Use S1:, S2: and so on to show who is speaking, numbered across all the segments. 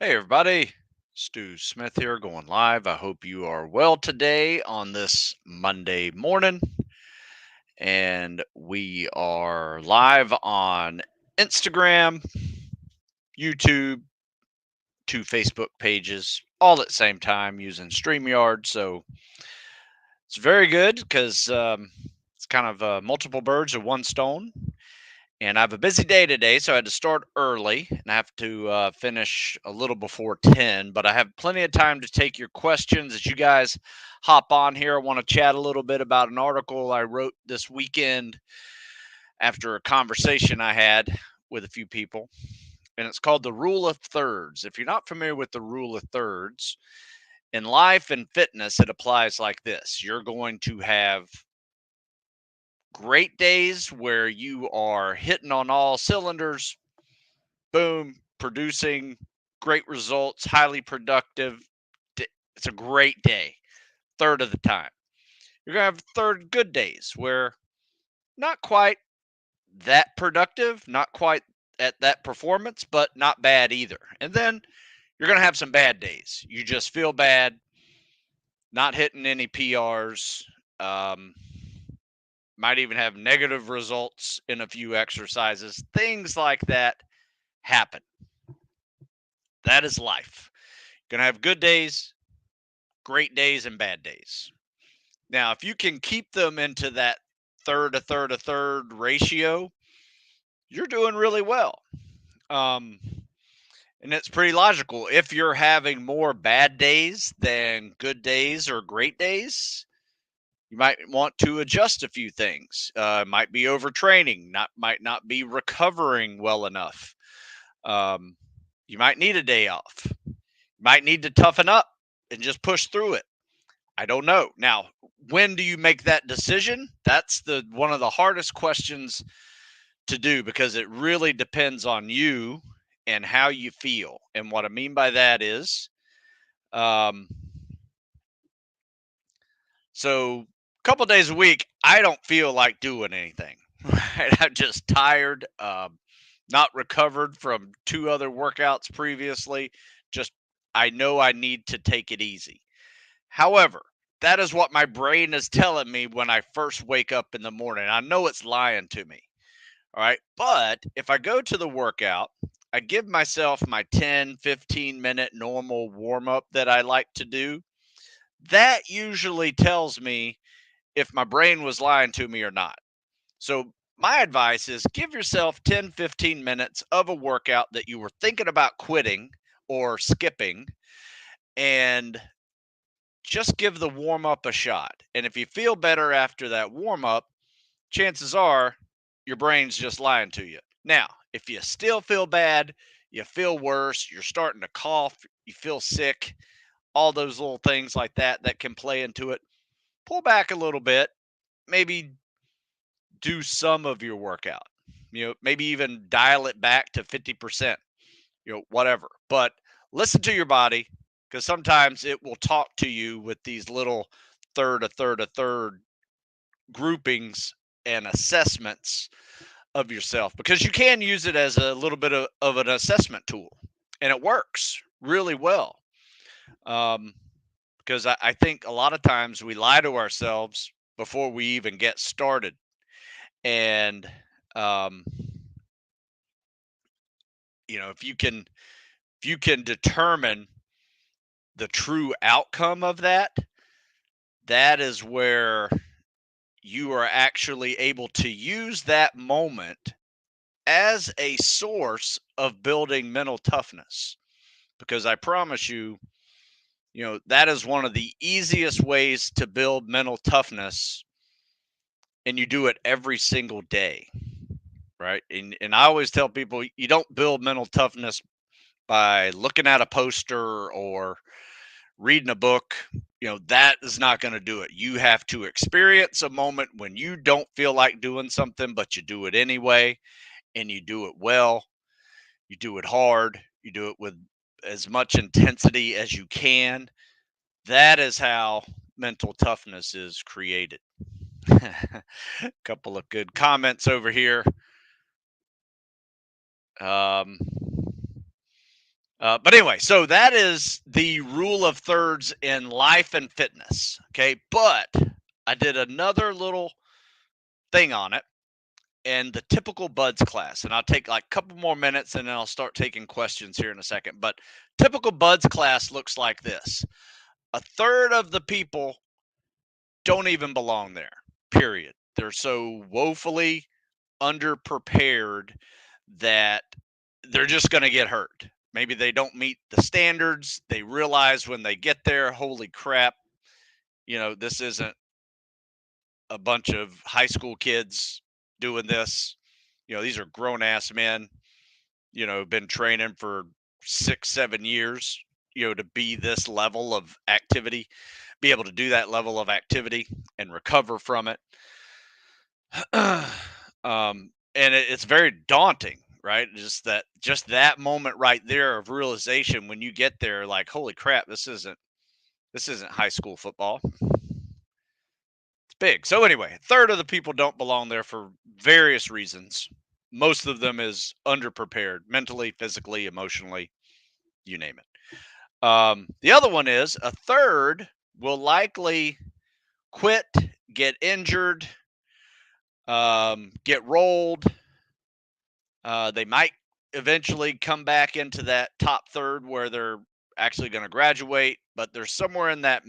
S1: Hey everybody, Stu Smith here going live. I hope you are well today on this Monday morning. And we are live on Instagram, YouTube, two Facebook pages, all at the same time using StreamYard. So it's very good because it's kind of multiple birds with one stone. And I have a busy day today, so I had to start early and I have to finish a little before 10. But I have plenty of time to take your questions as you guys hop on here. I want to chat a little bit about an article I wrote this weekend after a conversation I had with a few people. And it's called The Rule of Thirds. If you're not familiar with the Rule of Thirds, in life and fitness, it applies like this: you're going to have great days where you are hitting on all cylinders, boom, producing great results, highly productive. It's a great day, third of the time. You're going to have third good days where not quite that productive, not quite at that performance, but not bad either. And then you're going to have some bad days. You just feel bad, not hitting any PRs, um, might even have negative results in a few exercises. Things like that happen. That is life. You're going to have good days, great days, and bad days. Now, if you can keep them into that third, a third, a third ratio, you're doing really well. Um, and it's pretty logical. If you're having more bad days than good days or great days, you might want to adjust a few things. Might be overtraining, might not be recovering well enough. Um, you might need a day off. You might need to toughen up and just push through it. I don't know. Now, when do you make that decision? That's the one of the hardest questions to do because it really depends on you and how you feel. And what I mean by that is, um, so a couple days a week, I don't feel like doing anything. Right? I'm just tired, not recovered from two other workouts previously. Just I know I need to take it easy. However, that is what my brain is telling me when I first wake up in the morning. I know it's lying to me. All right. But if I go to the workout, I give myself my 10, 15-minute normal warm up that I like to do. That usually tells me if my brain was lying to me or not. So, my advice is give yourself 10, 15 minutes of a workout that you were thinking about quitting or skipping and just give the warm up a shot. And if you feel better after that warm up, chances are your brain's just lying to you. Now, if you still feel bad, you feel worse, you're starting to cough, you feel sick, all those little things like that that can play into it, pull back a little bit, maybe do some of your workout. Maybe even dial it back to 50%, whatever. But listen to your body because sometimes it will talk to you with these little third, a third, a third groupings and assessments of yourself because you can use it as a little bit of an assessment tool and it works really well. Um, because I think a lot of times we lie to ourselves before we even get started. And, um, if you can determine the true outcome of that, that is where you are actually able to use that moment as a source of building mental toughness. Because I promise you, that is one of the easiest ways to build mental toughness. And you do it every single day, right? And I always tell people you don't build mental toughness by looking at a poster or reading a book. That is not going to do it. You have to experience a moment when you don't feel like doing something, but you do it anyway, and you do it well. You do it hard. You do it with as much intensity as you can. That is how mental toughness is created. A couple of good comments over here. Um, But anyway, so that is the rule of thirds in life and fitness. Okay. But I did another little thing on it and the typical buds class. And I'll take like a couple more minutes and then I'll start taking questions here in a second. But typical buds class looks like this: a third of the people don't even belong there, period. They're so woefully underprepared that they're just going to get hurt. Maybe they don't meet the standards. They realize when they get there, holy crap, this isn't a bunch of high school kids doing this. These are grown ass men, been training for 6, 7 years, to be this level of activity, be able to do that level of activity and recover from it. And it's very daunting, right? Just that moment right there of realization when you get there, like, holy crap, this isn't high school football. It's big. So anyway, a third of the people don't belong there for various reasons. Most of them is underprepared mentally, physically, emotionally, you name it. The other one is a third will likely quit, get injured, get rolled. They might eventually come back into that top third where they're actually going to graduate, but they're somewhere in that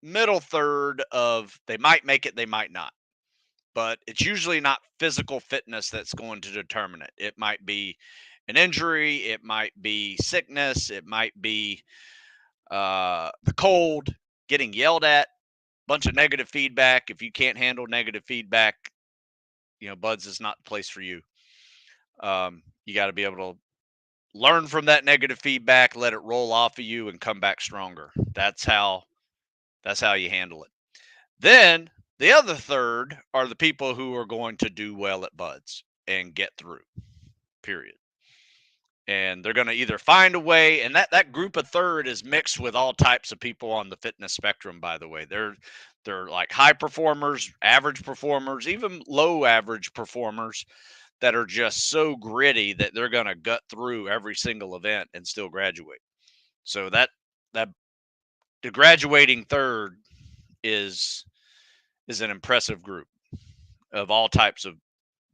S1: middle third of they might make it, they might not. But it's usually not physical fitness that's going to determine it. It might be an injury, it might be sickness, it might be the cold, getting yelled at, bunch of negative feedback. If you can't handle negative feedback, buds is not the place for you. You got to be able to learn from that negative feedback, let it roll off of you, and come back stronger. That's how you handle it. Then the other third are the people who are going to do well at buds and get through. Period. And they're going to either find a way, and that group of third is mixed with all types of people on the fitness spectrum, by the way. They're like high performers, average performers, even low average performers that are just so gritty that they're going to gut through every single event and still graduate. So that the graduating third is an impressive group of all types of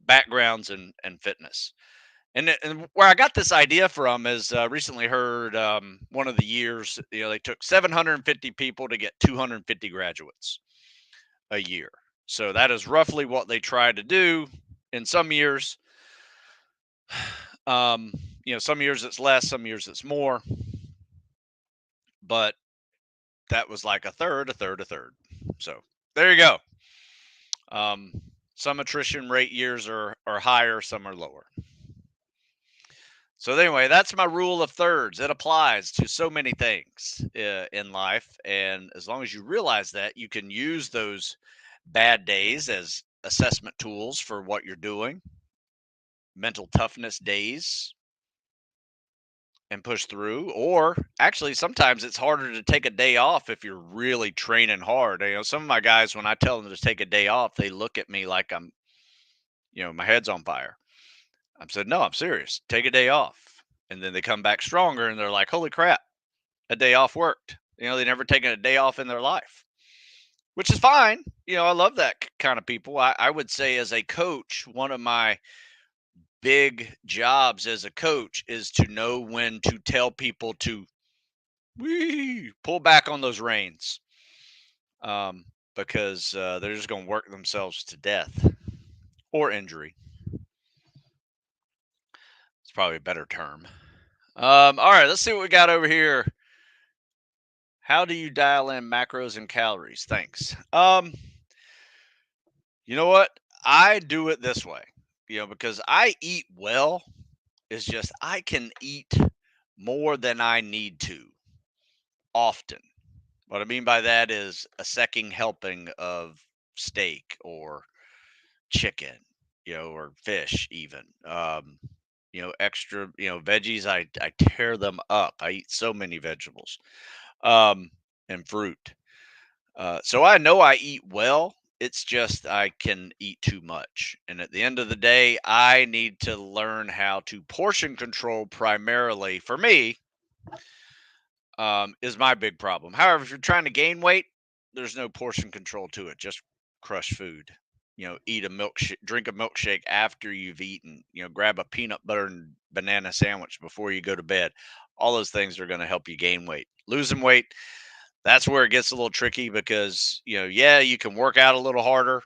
S1: backgrounds and fitness. And where I got this idea from is recently heard one of the years, they took 750 people to get 250 graduates a year. So that is roughly what they try to do in some years. Some years it's less, some years it's more, but that was like a third, a third, a third. So there you go. Some attrition rate years are higher, some are lower. So anyway, that's my rule of thirds. It applies to so many things in life, and as long as you realize that, you can use those bad days as assessment tools for what you're doing, mental toughness days, and push through. Or actually, sometimes it's harder to take a day off if you're really training hard. Some of my guys, when I tell them to take a day off, they look at me like I'm, my head's on fire. I said, no, I'm serious. Take a day off. And then they come back stronger and they're like, holy crap, a day off worked. They never taken a day off in their life, which is fine. I love that kind of people. I would say as a coach, one of my big jobs as a coach is to know when to tell people to pull back on those reins, because they're just going to work themselves to death or injury. It's probably a better term. All right, let's see what we got over here. How do you dial in macros and calories? Thanks. You know what? I do it this way, because I eat well. It's just I can eat more than I need to often. What I mean by that is a second helping of steak or chicken, or fish even. Extra, veggies, I tear them up. I eat so many vegetables, um, and fruit. So I know I eat well. It's just I can eat too much. And at the end of the day, I need to learn how to portion control primarily for me. is my big problem. However, if you're trying to gain weight, there's no portion control to it. Just crush food. Eat a milkshake, drink a milkshake after you've eaten. Grab a peanut butter and banana sandwich before you go to bed. All those things are going to help you gain weight. Losing weight, that's where it gets a little tricky because, yeah, you can work out a little harder,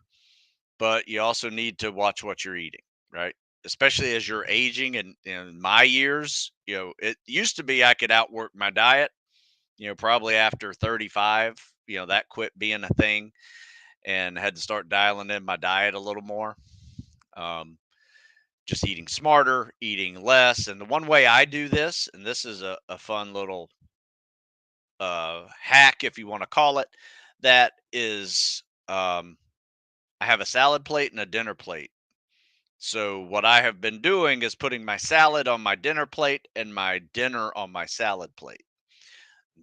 S1: but you also need to watch what you're eating, right? Especially as you're aging and in my years, it used to be I could outwork my diet, probably after 35, that quit being a thing and had to start dialing in my diet a little more. Um, just eating smarter, eating less. And the one way I do this, and this is a fun little hack, if you want to call it, that is I have a salad plate and a dinner plate. So what I have been doing is putting my salad on my dinner plate and my dinner on my salad plate.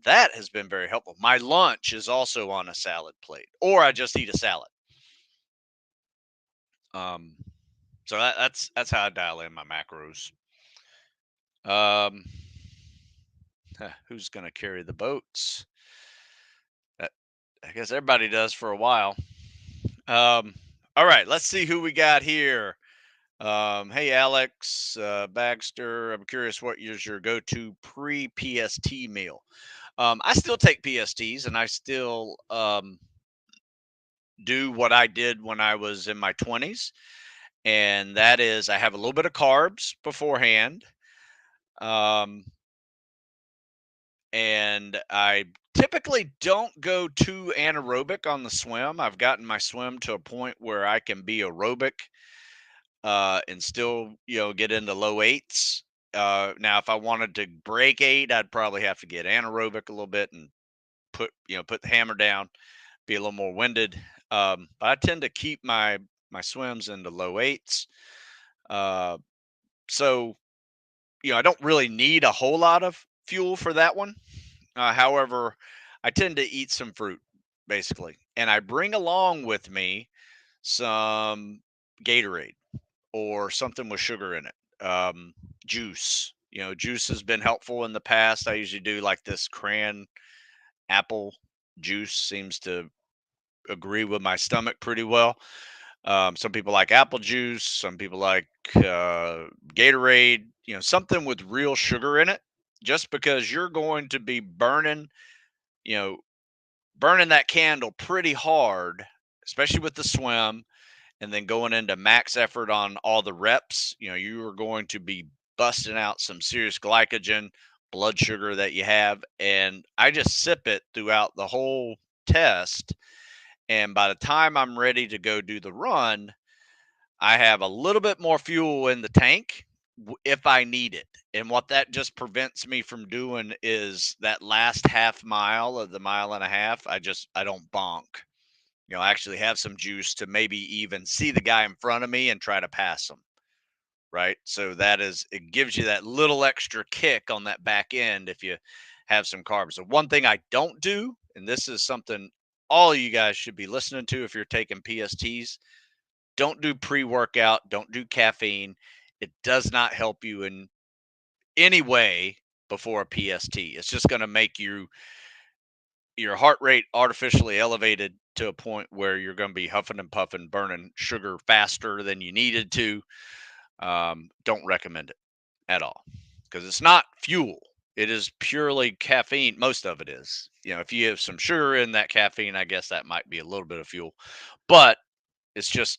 S1: That has been very helpful. My lunch is also on a salad plate, or I just eat a salad. Um, so that's how I dial in my macros. Um, who's gonna carry the boats? Uh, I guess everybody does for a while. Um, all right, let's see who we got here. Hey Alex Baxter, I'm curious what is your go-to pre-PST meal? I still take PSTs, and I still do what I did when I was in my 20s, and that is I have a little bit of carbs beforehand, um, and I typically don't go too anaerobic on the swim. I've gotten my swim to a point where I can be aerobic and still, get into low eights. Now, if I wanted to break eight, I'd probably have to get anaerobic a little bit and put the hammer down, be a little more winded. But I tend to keep my swims into low eights. Uh, so I don't really need a whole lot of fuel for that one. However, I tend to eat some fruit basically, and I bring along with me some Gatorade or something with sugar in it. Juice. Juice has been helpful in the past. I usually do like this cran apple juice, seems to agree with my stomach pretty well. Some people like apple juice. Some people like Gatorade. Something with real sugar in it, just because you're going to be you know, burning that candle pretty hard, especially with the swim, and then going into max effort on all the reps. You are going to be busting out some serious glycogen, blood sugar that you have. And I just sip it throughout the whole test. And by the time I'm ready to go do the run, I have a little bit more fuel in the tank if I need it. And what that just prevents me from doing is that last half mile of the mile and a half, I don't bonk. Actually have some juice to maybe even see the guy in front of me and try to pass him. Right. So it gives you that little extra kick on that back end if you have some carbs. The one thing I don't do, and this is something all you guys should be listening to if you're taking PSTs, don't do pre workout, don't do caffeine. It does not help you in any way before a PST. It's just going to make your heart rate artificially elevated to a point where you're going to be huffing and puffing, burning sugar faster than you needed to. Don't recommend it at all because it's not fuel. It is purely caffeine. Most of it is. If you have some sugar in that caffeine, I guess that might be a little bit of fuel, but it's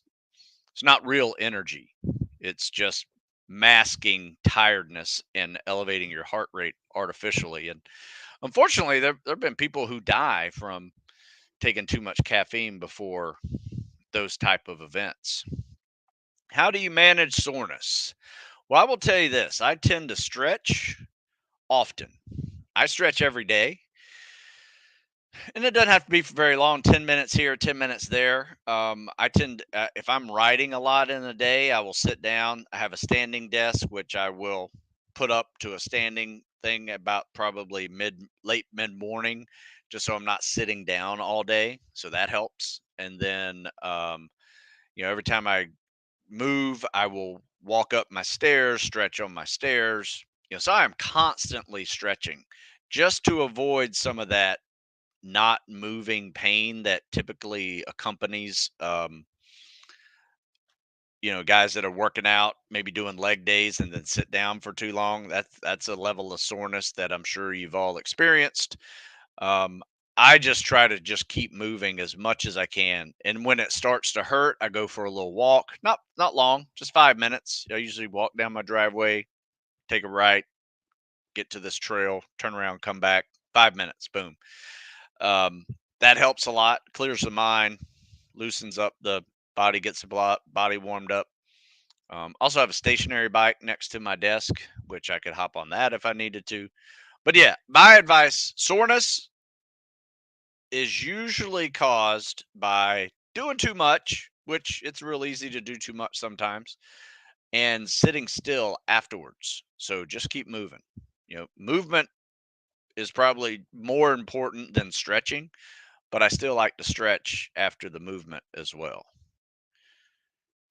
S1: not real energy. It's just masking tiredness and elevating your heart rate artificially. And unfortunately, there have been people who die from taking too much caffeine before those type of events. How do you manage soreness? Well, I will tell you this. I tend to stretch often. I stretch every day, and it doesn't have to be for very long, 10 minutes here, 10 minutes there. If I'm writing a lot in a day, I will sit down. I have a standing desk, which I will put up to a standing thing about probably late mid morning, just so I'm not sitting down all day. So that helps. And then, every time I move, I will walk up my stairs, stretch on my stairs. So I am constantly stretching just to avoid some of that not moving pain that typically accompanies guys that are working out, maybe doing leg days and then sit down for too long. That's a level of soreness that I'm sure you've all experienced. um, I just try to just keep moving as much as I can, and when it starts to hurt, I go for a little walk. Not long, just 5 minutes. I usually walk down my driveway, take a right, get to this trail, turn around, come back. 5 minutes, boom. um, that helps a lot, clears the mind, loosens up the body, gets the body warmed up. Also have a stationary bike next to my desk, which I could hop on that if I needed to. But yeah, my advice: soreness is usually caused by doing too much, which it's real easy to do too much sometimes, and sitting still afterwards. So just keep moving. Movement is probably more important than stretching, but I still like to stretch after the movement as well.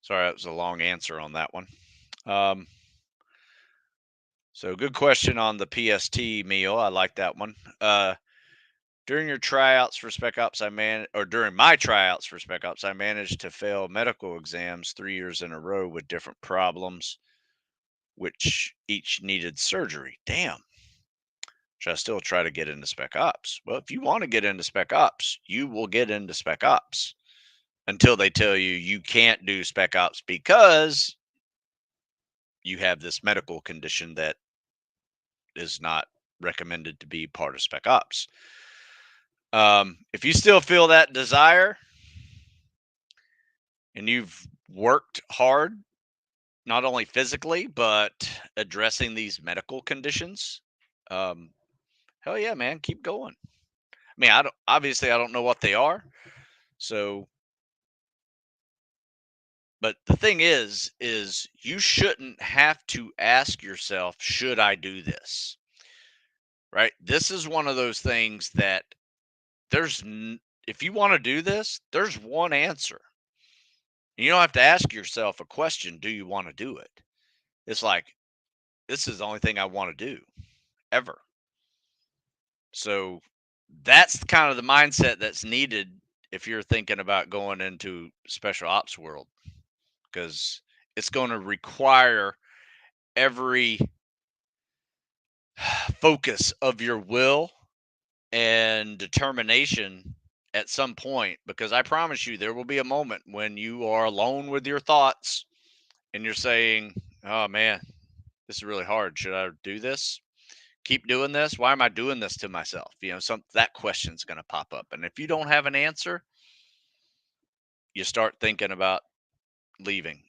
S1: Sorry, that was a long answer on that one. Um, so good question on the PST meal. I like that one. During your tryouts for Spec Ops, during my tryouts for Spec Ops, I managed to fail medical exams 3 years in a row with different problems, which each needed surgery. Damn. Should I still try to get into Spec Ops? Well, if you want to get into Spec Ops, you will get into Spec Ops until they tell you you can't do Spec Ops because you have this medical condition that is not recommended to be part of Spec Ops. If you still feel that desire and you've worked hard, not only physically, but addressing these medical conditions, um, hell yeah, man, keep going. I mean, I don't know what they are. So, but the thing is you shouldn't have to ask yourself, should I do this? Right? This is one of those things that there's, if you want to do this, there's one answer. You don't have to ask yourself a question, do you want to do it? It's like, this is the only thing I want to do ever. So that's kind of the mindset that's needed if you're thinking about going into special ops world, because it's going to require every focus of your will and determination at some point, because I promise you there will be a moment when you are alone with your thoughts and you're saying, oh man, this is really hard. Should I do this? Keep doing this? Why am I doing this to myself? That question's going to pop up. And if you don't have an answer, you start thinking about leaving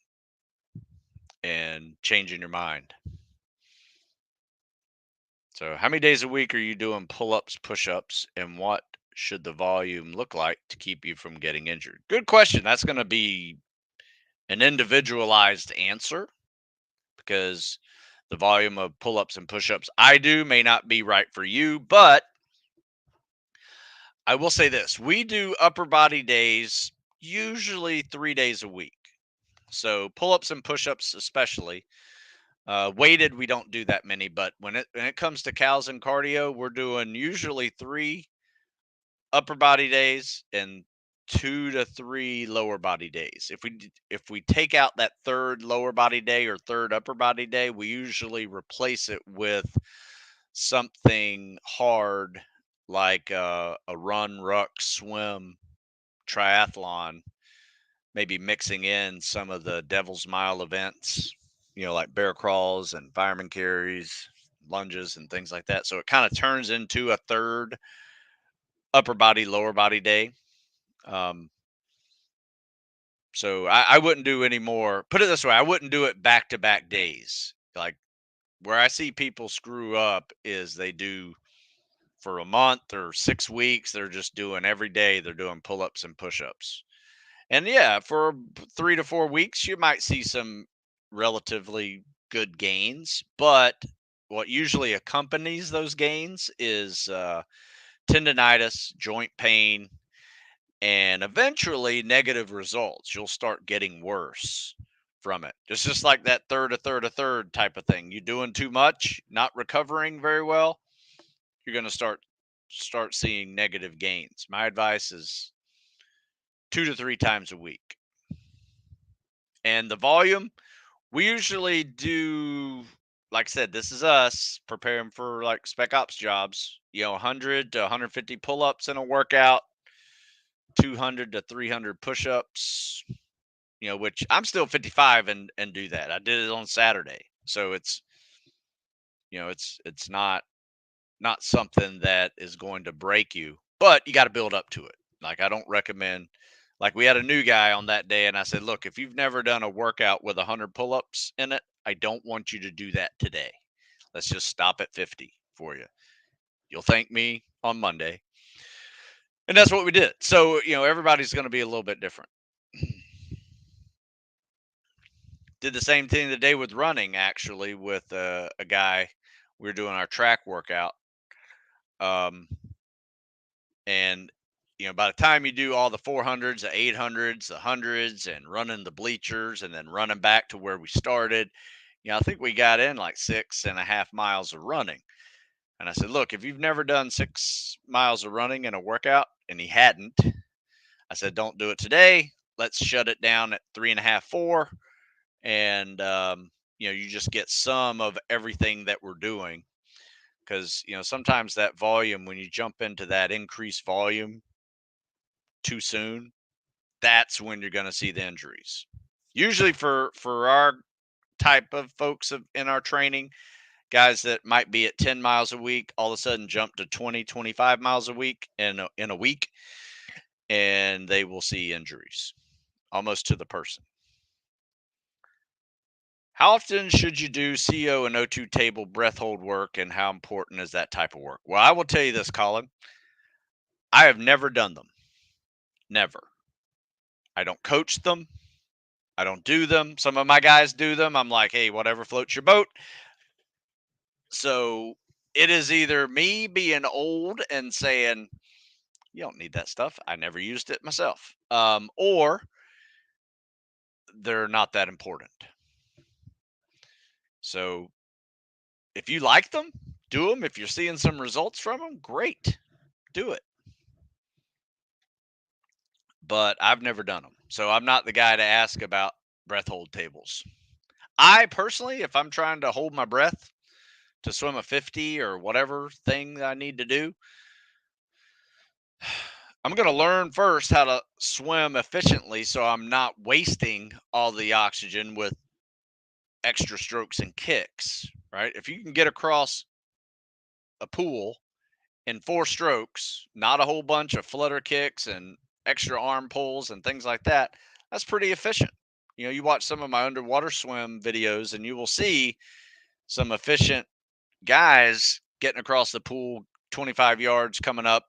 S1: and changing your mind. So, how many days a week are you doing pull ups, push ups, and what should the volume look like to keep you from getting injured? Good question. That's going to be an individualized answer, because the volume of pull ups and push ups I do may not be right for you. But I will say this: we do upper body days usually 3 days a week. So, pull ups and push ups, especially. Weighted, we don't do that many, but when it comes to cows and cardio, we're doing usually 3 upper body days and 2 to 3 lower body days. If we take out that third lower body day or third upper body day, we usually replace it with something hard like a run, ruck, swim, triathlon, maybe mixing in some of the Devil's Mile events, like bear crawls and fireman carries, lunges, and things like that. So it kind of turns into a third upper body, lower body day. Um, so I wouldn't do any more. Put it this way: I wouldn't do it back to back days. Like, where I see people screw up is they do for a month or 6 weeks. They're just doing every day. They're doing pull ups and push ups. And yeah, for 3 to 4 weeks, you might see some relatively good gains. But what usually accompanies those gains is tendonitis, joint pain, and eventually negative results. You'll start getting worse. from it. It's just like that third, a third, a third type of thing. You doing too much, not recovering very well, you're going to start seeing negative gains. My advice is 2 to 3 times a week. And the volume, we usually do, like I said, this is us preparing for like Spec Ops jobs, 100 to 150 pull ups in a workout, 200 to 300 push ups, which I'm still 55 and do that. I did it on Saturday. So it's not something that is going to break you, but you got to build up to it. Like I don't recommend, like we had a new guy on that day and I said, "Look, if you've never done a workout with 100 pull-ups in it, I don't want you to do that today. Let's just stop at 50 for you. You'll thank me on Monday." And that's what we did. So, everybody's going to be a little bit different. Did the same thing today with running, actually, with a guy. We were doing our track workout. And by the time you do all the 400s, the 800s, the hundreds, and running the bleachers, and then running back to where we started, I think we got in like 6.5 miles of running. And I said, "Look, if you've never done 6 miles of running in a workout," and he hadn't, I said, "Don't do it today. Let's shut it down at 3.5, 4, and you just get some of everything that we're doing." Because sometimes that volume, when you jump into that increased volume too soon, that's when you're going to see the injuries. Usually for our type of folks in our training, guys that might be at 10 miles a week, all of a sudden jump to 20, 25 miles a week in a week, and they will see injuries almost to the person. How often should you do CO and O2 table breath hold work, and how important is that type of work? Well, I will tell you this, Colin. I have never done them. Never. I don't coach them. I don't do them. Some of my guys do them. I'm like, "Hey, whatever floats your boat." So it is either me being old and saying, "You don't need that stuff. I never used it myself." Or they're not that important. So if you like them, do them. If you're seeing some results from them, great. Do it. But I've never done them. So I'm not the guy to ask about breath hold tables. I personally, if I'm trying to hold my breath to swim a 50 or whatever thing that I need to do, I'm going to learn first how to swim efficiently so I'm not wasting all the oxygen with extra strokes and kicks, right? If you can get across a pool in 4 strokes, not a whole bunch of flutter kicks and extra arm pulls and things like that, that's pretty efficient. You watch some of my underwater swim videos and you will see some efficient guys getting across the pool 25 yards coming up,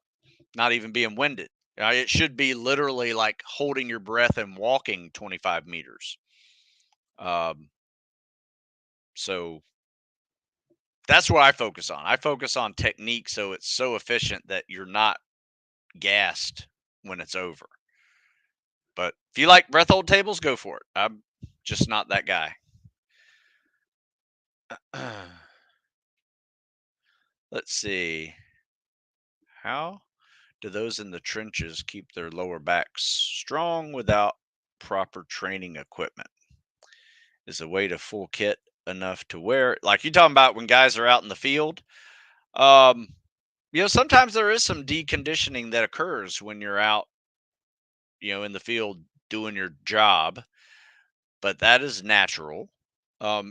S1: not even being winded. It should be literally like holding your breath and walking 25 meters. So that's what I focus on. I focus on technique so it's so efficient that you're not gassed when it's over. But if you like breath hold tables, go for it. I'm just not that guy. Let's see. How do those in the trenches keep their lower backs strong without proper training equipment? Is a way to full kit enough to wear? Like you talking about when guys are out in the field. Um, sometimes there is some deconditioning that occurs when you're out, in the field doing your job, but that is natural.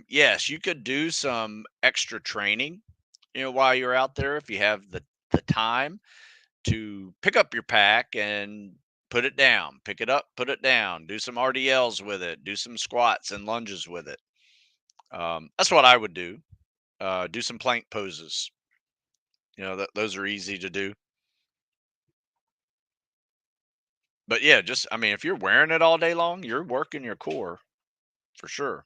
S1: Yes, you could do some extra training, while you're out there if you have the time to pick up your pack and put it down, pick it up, put it down, do some RDLs with it, do some squats and lunges with it. That's what I would do. Do some plank poses. Those are easy to do. But yeah, just I mean, if you're wearing it all day long, you're working your core for sure.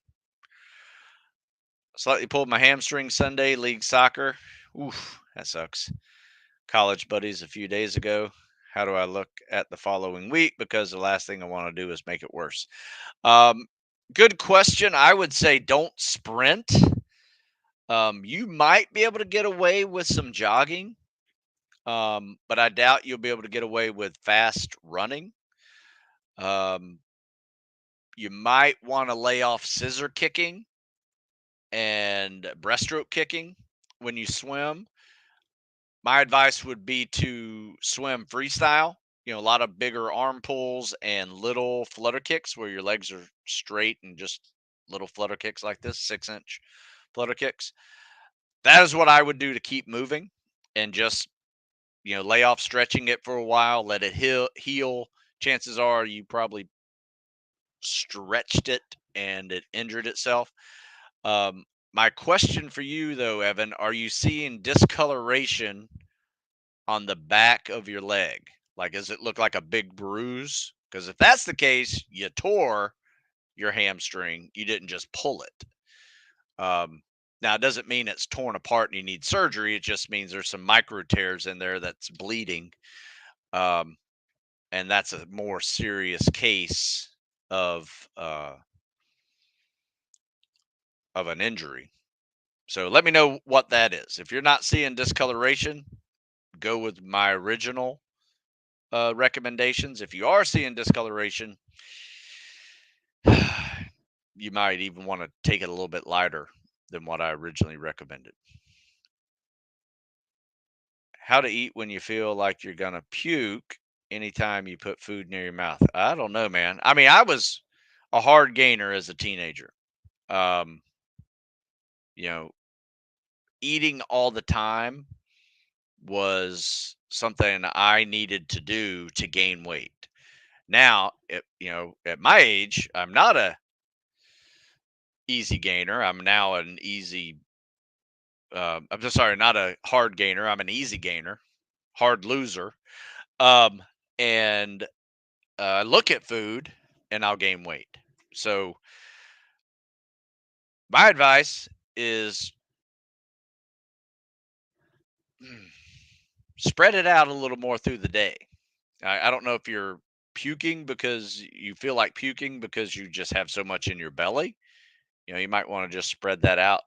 S1: Slightly pulled my hamstring Sunday league soccer. Oof, that sucks. College buddies a few days ago. How do I look at the following week? Because the last thing I want to do is make it worse. Um, Good question. I would say don't sprint. You might be able to get away with some jogging, but I doubt you'll be able to get away with fast running. Um, you might want to lay off scissor kicking and breaststroke kicking when you swim. My advice would be to swim freestyle. A lot of bigger arm pulls and little flutter kicks where your legs are straight and just little flutter kicks like this, 6-inch flutter kicks. That is what I would do to keep moving and just, lay off stretching it for a while, let it heal. Chances are you probably stretched it and it injured itself. Um, my question for you though, Evan, are you seeing discoloration on the back of your leg? Like, does it look like a big bruise? Because if that's the case, you tore your hamstring. You didn't just pull it. Now, it doesn't mean it's torn apart and you need surgery. It just means there's some micro tears in there that's bleeding. Um, and that's a more serious case of uh, of an injury. So let me know what that is. If you're not seeing discoloration, go with my original recommendations. If you are seeing discoloration, you might even want to take it a little bit lighter than what I originally recommended. How to eat when you feel like you're going to puke anytime you put food near your mouth. I don't know, man. I mean, I was a hard gainer as a teenager. Um, you know, eating all the time was something I needed to do to gain weight. Now, at my age, I'm not a easy gainer. I'm now an easy. I'm just sorry, not a hard gainer. I'm an easy gainer, hard loser. Um, and look at food, and I'll gain weight. So my advice is mm, spread it out a little more through the day. I don't know if you're puking because you feel like puking because you just have so much in your belly. You might want to just spread that out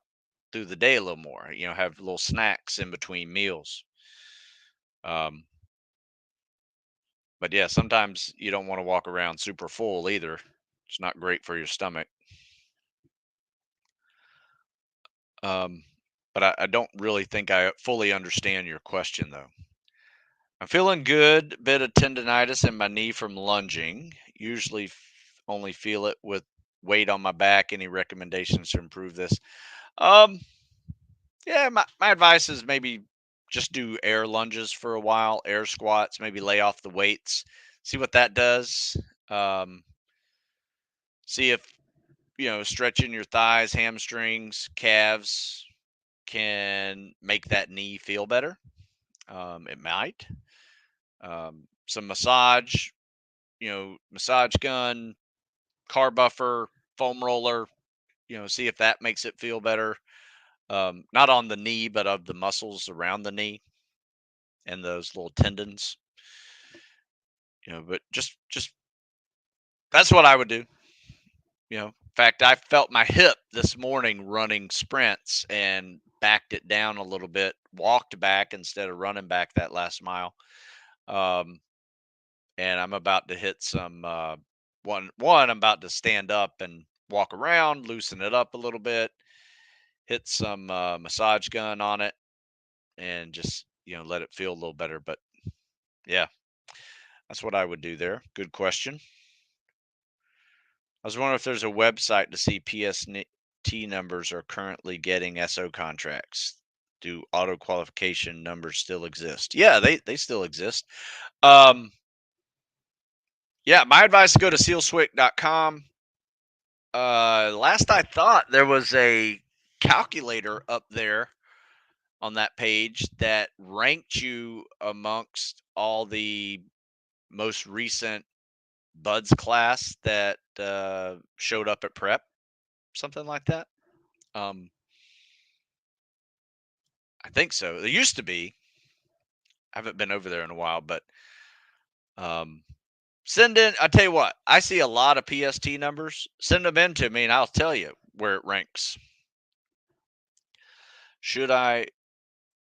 S1: through the day a little more. Have little snacks in between meals. Um, but yeah, sometimes you don't want to walk around super full either. It's not great for your stomach. Um, but I don't really think I fully understand your question though. I'm feeling good. Bit of tendonitis in my knee from lunging. Usually only feel it with weight on my back. Any recommendations to improve this? Um, yeah, my advice is maybe just do air lunges for a while, air squats, maybe lay off the weights, see what that does. Um, See if, stretching your thighs, hamstrings, calves can make that knee feel better. It might. Some massage, massage gun, car buffer, foam roller, see if that makes it feel better. Not on the knee, but of the muscles around the knee and those little tendons. But just that's what I would do. In fact, I felt my hip this morning running sprints and backed it down a little bit, walked back instead of running back that last mile. Um, and I'm about to hit some I'm about to stand up and walk around, loosen it up a little bit, hit some massage gun on it, and just let it feel a little better. But yeah, that's what I would do there. Good question. I was wondering if there's a website to see PST numbers are currently getting SO contracts. Do auto qualification numbers still exist? Yeah, they still exist. Um, yeah, my advice is go to sealswick.com. Last I thought, there was a calculator up there on that page that ranked you amongst all the most recent buds class that showed up at prep, something like that. Um, I think so. There used to be. I haven't been over there in a while, but um, Send in. I tell you what, I see a lot of PST numbers. Send them in to me, and I'll tell you where it ranks. Should I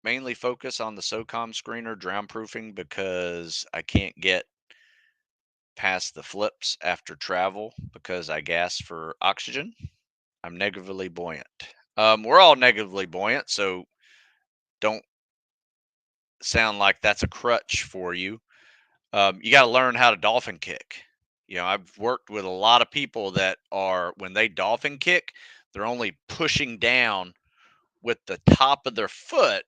S1: mainly focus on the SOCOM screener drown proofing because I can't get past the flips after travel because I gas for oxygen? I'm negatively buoyant. We're all negatively buoyant, so don't sound like that's a crutch for you. You got to learn how to dolphin kick. I've worked with a lot of people that are, when they dolphin kick, they're only pushing down with the top of their foot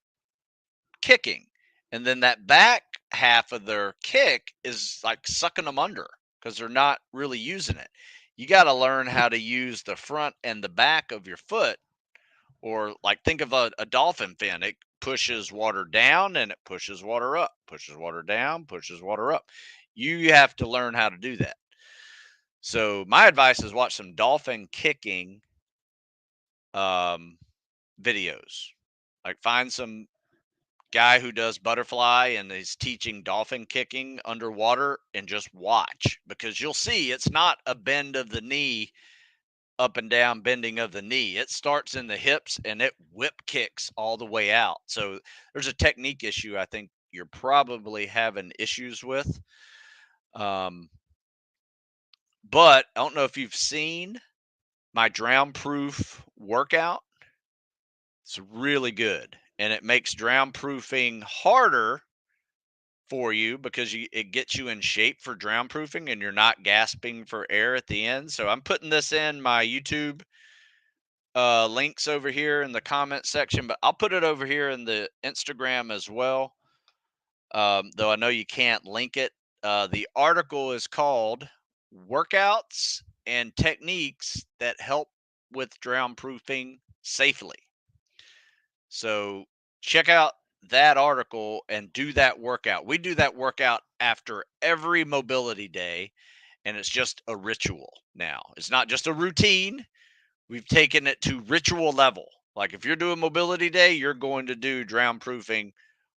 S1: kicking. And then that back half of their kick is like sucking them under because they're not really using it. You got to learn how to use the front and the back of your foot, or like think of a dolphin fin. It pushes water down and it pushes water up, pushes water down, pushes water up. You have to learn how to do that. So my advice is watch some dolphin kicking um, videos. Like find some guy who does butterfly and is teaching dolphin kicking underwater and just watch, because you'll see it's not a bend of the knee, up and down bending of the knee. It starts in the hips and it whip kicks all the way out. So there's a technique issue I think you're probably having issues with. Um, but I don't know if you've seen my drown proof workout. It's really good, and it makes drown proofing harder for you because it gets you in shape for drown proofing and you're not gasping for air at the end. So I'm putting this in my YouTube links over here in the comment section, but I'll put it over here in the Instagram as well. Though I know you can't link it. The article is called Workouts and Techniques That Help with Drown Proofing Safely. So check out that article and do that workout. We do that workout after every mobility day, and it's just a ritual now. It's not just a routine. We've taken it to ritual level. Like if you're doing mobility day, you're going to do drown proofing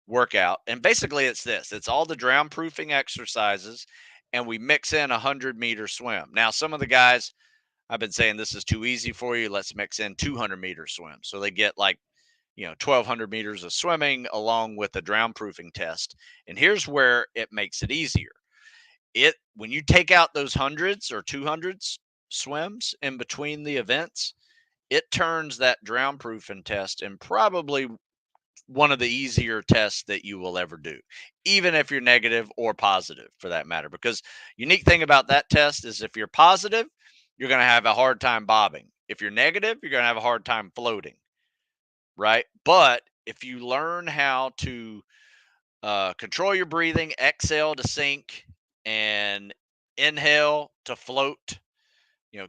S1: workout. And basically it's all the drown proofing exercises, and we mix in a 100-meter swim. Now, some of the guys, I've been saying this is too easy for you. Let's mix in 200-meter swim. So they get like 1,200 meters of swimming along with the drown proofing test. And here's where it makes it easier. When you take out those hundreds or 200s swims in between the events, it turns that drown proofing test in probably one of the easier tests that you will ever do, even if you're negative or positive for that matter. Because unique thing about that test is if you're positive, you're going to have a hard time bobbing. If you're negative, you're going to have a hard time floating, right? But if you learn how to control your breathing, exhale to sink, and inhale to float,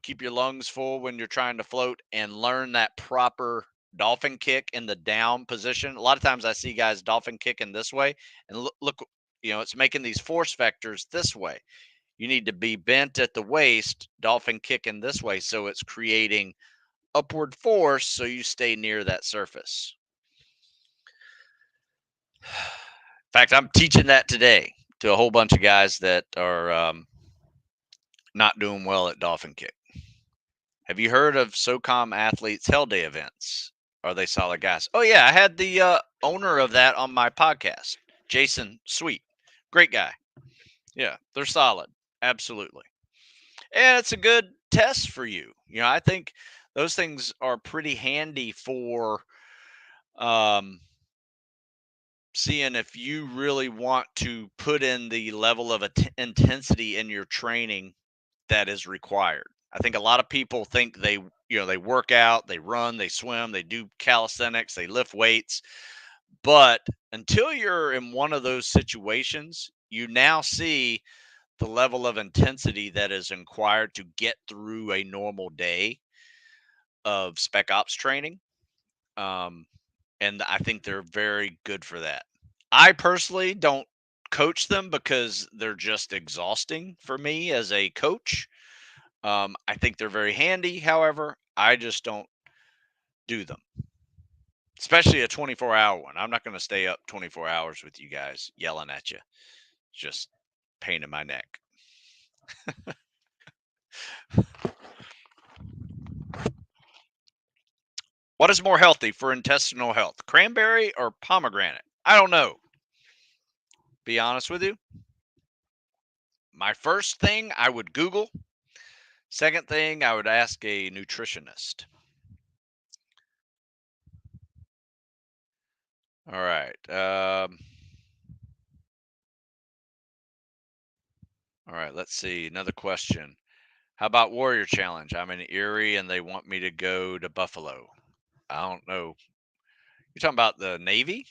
S1: keep your lungs full when you're trying to float, and learn that proper dolphin kick in the down position. A lot of times I see guys dolphin kicking this way, and look, it's making these force vectors this way. You need to be bent at the waist, dolphin kicking this way, so it's creating upward force so you stay near that surface. In fact, I'm teaching that today to a whole bunch of guys that are not doing well at dolphin kick. Have you heard of SOCOM athletes Hell Day events? Are they solid guys? Oh yeah, I had the owner of that on my podcast, Jason Sweet. Great guy. Yeah, they're solid. Absolutely. And it's a good test for you. I think those things are pretty handy for seeing if you really want to put in the level of intensity in your training that is required. I think a lot of people think they work out, they run, they swim, they do calisthenics, they lift weights, but until you're in one of those situations, you now see the level of intensity that is required to get through a normal day of Spec Ops training. Um, and I think they're very good for that. I personally don't coach them because they're just exhausting for me as a coach. I think they're very handy. However, I just don't do them, especially a 24-hour one. I'm not going to stay up 24 hours with you guys yelling at you. It's just pain in my neck. What is more healthy for intestinal health, cranberry or pomegranate? I don't know. Be honest with you. My first thing I would Google. Second thing I would ask a nutritionist. All right. All right. Let's see. Another question. How about Warrior Challenge? I'm in Erie and they want me to go to Buffalo. I don't know. You're talking about the Navy?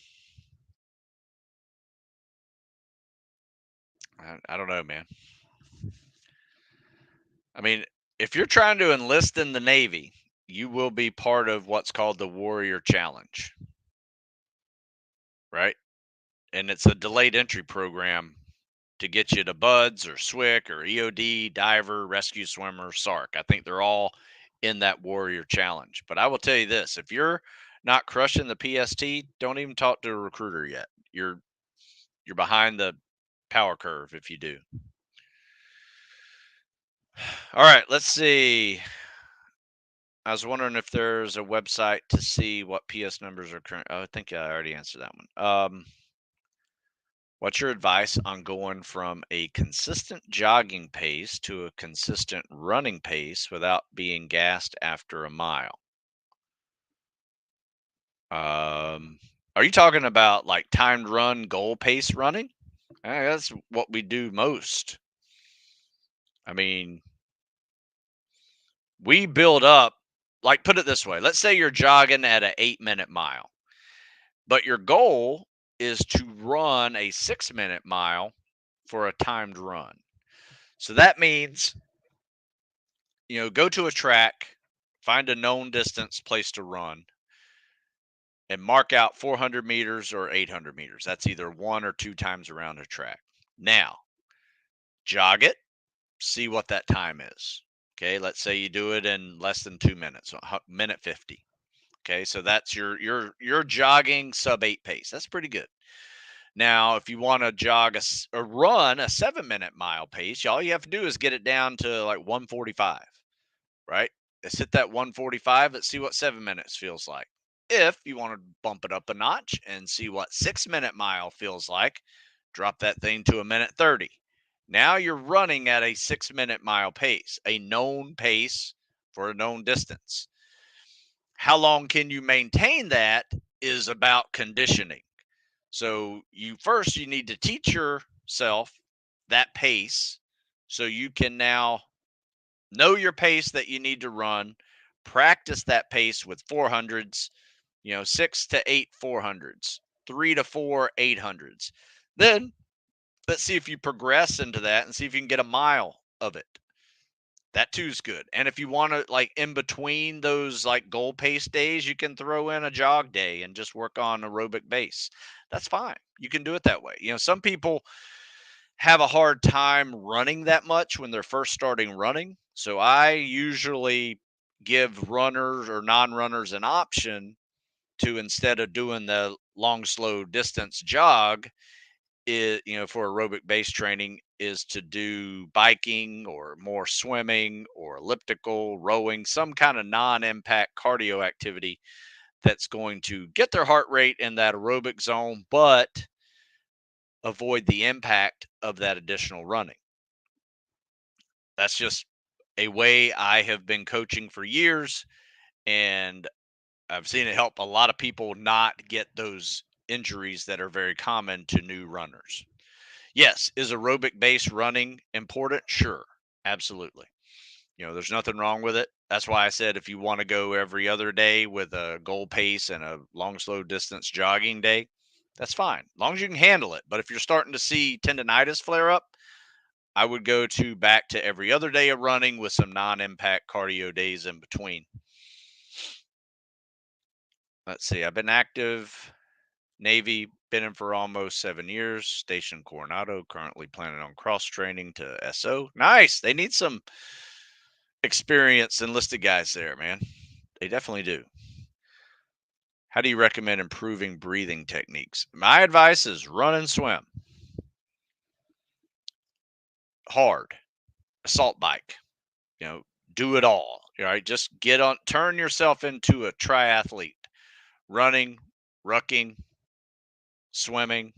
S1: I don't know, man. I mean, if you're trying to enlist in the Navy, you will be part of what's called the Warrior Challenge, right? And it's a delayed entry program to get you to BUDS or SWIC or EOD, diver, rescue swimmer, SARC. I think they're all in that Warrior Challenge. But I will tell you this, if you're not crushing the PST, don't even talk to a recruiter yet. You're behind the power curve if you do. All right, let's see. I was wondering if there's a website to see what PS numbers are current. Oh, I think I already answered that one. What's your advice on going from a consistent jogging pace to a consistent running pace without being gassed after a mile? Um, are you talking about like timed run, goal pace running? That's what we do most. I mean, we build up, like, put it this way. Let's say you're jogging at an 8-minute mile, but your goal is to run a 6-minute mile for a timed run. So that means, go to a track, find a known distance place to run, and mark out 400 meters or 800 meters. That's either one or two times around a track. Now, jog it, see what that time is. Okay, let's say you do it in less than 2 minutes, minute 50. Okay, so that's your jogging sub 8 pace. That's pretty good. Now, if you want to jog or run a 7-minute mile pace, all you have to do is get it down to like 145, right? Let's hit that 145. Let's see what 7 minutes feels like. If you want to bump it up a notch and see what 6-minute mile feels like, drop that thing to a minute 30. Now you're running at a 6-minute mile pace, a known pace for a known distance. How long can you maintain that is about conditioning. So you need to teach yourself that pace so you can now know your pace that you need to run, practice that pace with 400s, 6 to 8 400s, 3 to 4 800s. Then let's see if you progress into that and see if you can get a mile of it. That too is good. And if you want to, like, in between those like goal pace days, you can throw in a jog day and just work on aerobic base. That's fine. You can do it that way. Some people have a hard time running that much when they're first starting running. So I usually give runners or non-runners an option to, instead of doing the long slow distance jog, for aerobic base training, is to do biking or more swimming or elliptical, rowing, some kind of non-impact cardio activity that's going to get their heart rate in that aerobic zone, but avoid the impact of that additional running. That's just a way I have been coaching for years, and I've seen it help a lot of people not get those injuries that are very common to new runners. Yes, is aerobic base running important? Sure, absolutely. There's nothing wrong with it. That's why I said if you want to go every other day with a goal pace and a long, slow distance jogging day, that's fine, as long as you can handle it. But if you're starting to see tendonitis flare up, I would go back to every other day of running with some non-impact cardio days in between. Let's see. I've been active Navy, been in for almost 7 years. Stationed Coronado. Currently planning on cross training to SO. Nice. They need some experienced enlisted guys there, man. They definitely do. How do you recommend improving breathing techniques? My advice is run and swim hard. assault bike, you know, do it all. Right? Just turn yourself into a triathlete, running, rucking, swimming,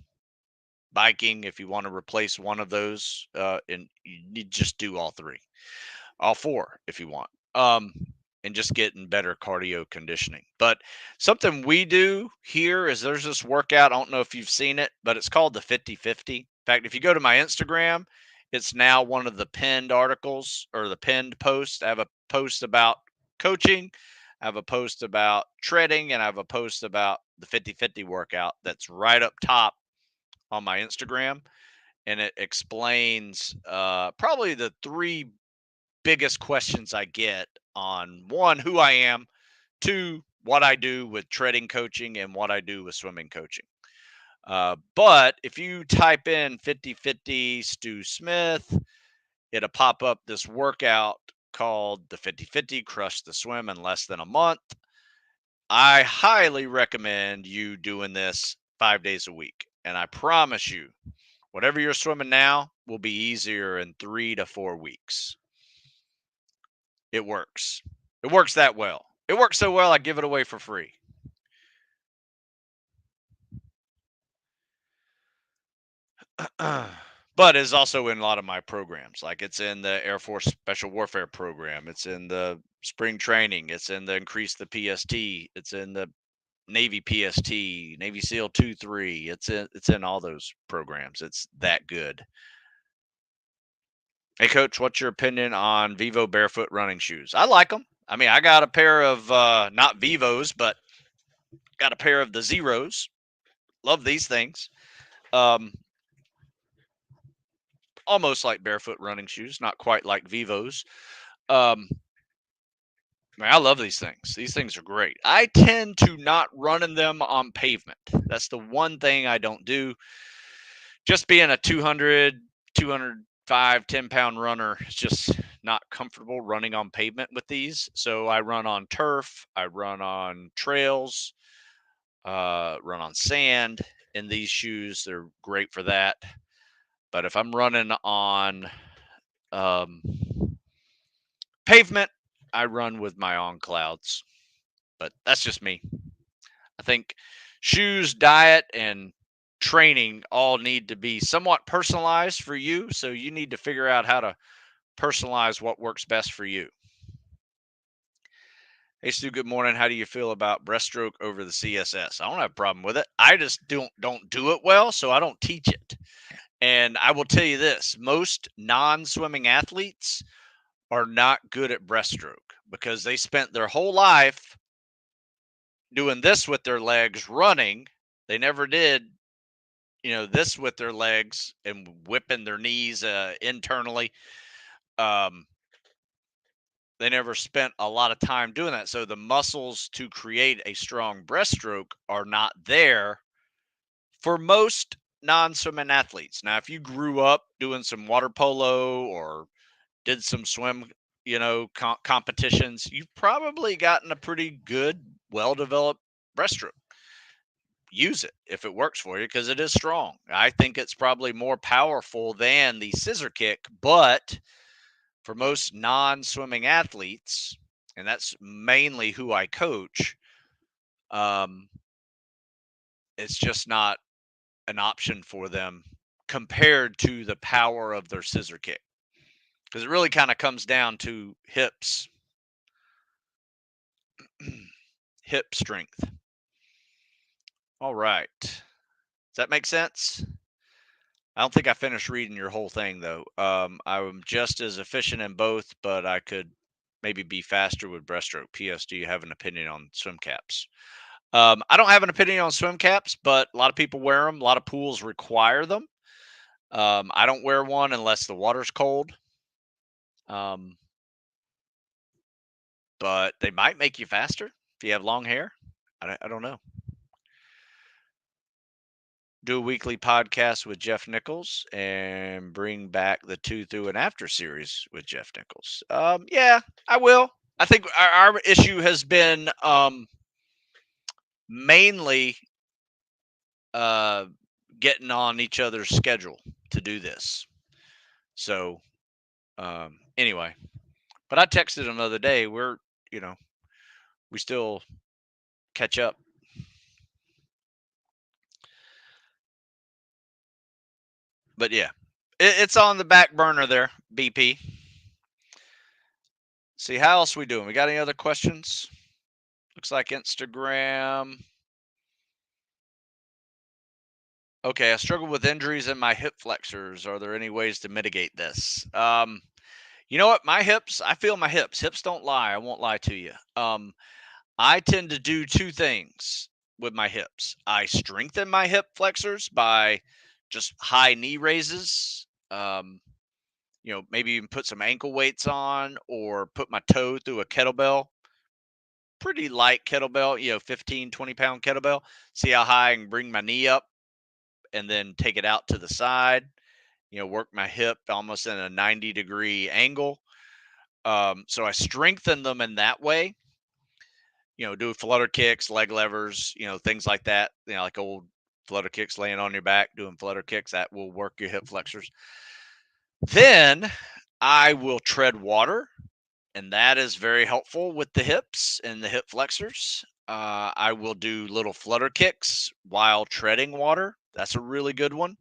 S1: biking. If you want to replace one of those, and you need just do all three, all four if you want. And just getting better cardio conditioning. But something we do here is there's this workout. I don't know if you've seen it, but it's called the 50-50. In fact, if you go to my Instagram, it's now one of the pinned articles or the pinned posts. I have a post about coaching, I have a post about treading, and I have a post about the 50-50 workout that's right up top on my Instagram. And it explains probably the three biggest questions I get on one, who I am, two, what I do with treading coaching, and what I do with swimming coaching. But if you type in 50-50 Stu Smith, it'll pop up this workout called the 50-50 Crush the Swim in Less Than a Month. I highly recommend you doing this 5 days a week. And I promise you, whatever you're swimming now will be easier in 3 to 4 weeks. It works. It works that well. It works so well, I give it away for free. But it's also in a lot of my programs. Like it's in the Air Force Special Warfare program. It's in the spring training. It's in the Increase the PST. It's in the Navy PST, Navy SEAL 2-3. It's in all those programs. It's that good. Hey, Coach, what's your opinion on Vivo barefoot running shoes? I like them. I mean, I got a pair of not Vivos, but got a pair of the Zeros. Love these things. Um, Almost like barefoot running shoes, not quite like Vivos. Man, I love these things. These things are great. I tend to not run in them on pavement. That's the one thing I don't do. Just being a 200, 205, 10-pound runner is just not comfortable running on pavement with these. So I run on turf, I run on trails, run on sand in these shoes. They're great for that. But if I'm running on um, pavement, I run with my on clouds. But that's just me. I think shoes, diet, and training all need to be somewhat personalized for you. So you need to figure out how to personalize what works best for you. Hey Stu, good morning. How do you feel about breaststroke over the CSS? I don't have a problem with it. I just don't do it well, so I don't teach it. And I will tell you this: most non-swimming athletes are not good at breaststroke because they spent their whole life doing this with their legs running. They never did, this with their legs and whipping their knees internally. Um, they never spent a lot of time doing that. So the muscles to create a strong breaststroke are not there for most non-swimming athletes. Now, if you grew up doing some water polo or did some swim, competitions, you've probably gotten a pretty good, well-developed breaststroke. Use it if it works for you because it is strong. I think it's probably more powerful than the scissor kick, but for most non-swimming athletes, and that's mainly who I coach, um, it's just not an option for them compared to the power of their scissor kick because it really kind of comes down to hip strength. All right. Does that make sense? I don't think I finished reading your whole thing though. I'm just as efficient in both, but I could maybe be faster with breaststroke. P.S. Do you have an opinion on swim caps? I don't have an opinion on swim caps, but a lot of people wear them. A lot of pools require them. I don't wear one unless the water's cold. Um, but they might make you faster if you have long hair. I don't know. Do a weekly podcast with Jeff Nichols and bring back the Two Through and After series with Jeff Nichols. Yeah, I will. I think our issue has been mainly uh, getting on each other's schedule to do this. So Anyway, but I texted him the other day. You know, we still catch up. But yeah, it's on the back burner there, BP. See, how else we doing? We got any other questions? Looks like Instagram. Okay, I struggle with injuries in my hip flexors. Are there any ways to mitigate this? You know what? My hips, I feel my hips. Hips don't lie. I won't lie to you. I tend to do two things with my hips. I strengthen my hip flexors by just high knee raises. Maybe even put some ankle weights on or put my toe through a kettlebell, pretty light kettlebell, 15, 20-pound kettlebell. See how high I can bring my knee up and then take it out to the side, work my hip almost in a 90-degree angle. So I strengthen them in that way, do flutter kicks, leg levers, things like that, like old flutter kicks laying on your back, doing flutter kicks that will work your hip flexors. Then I will tread water, and that is very helpful with the hips and the hip flexors. I will do little flutter kicks while treading water. That's a really good one.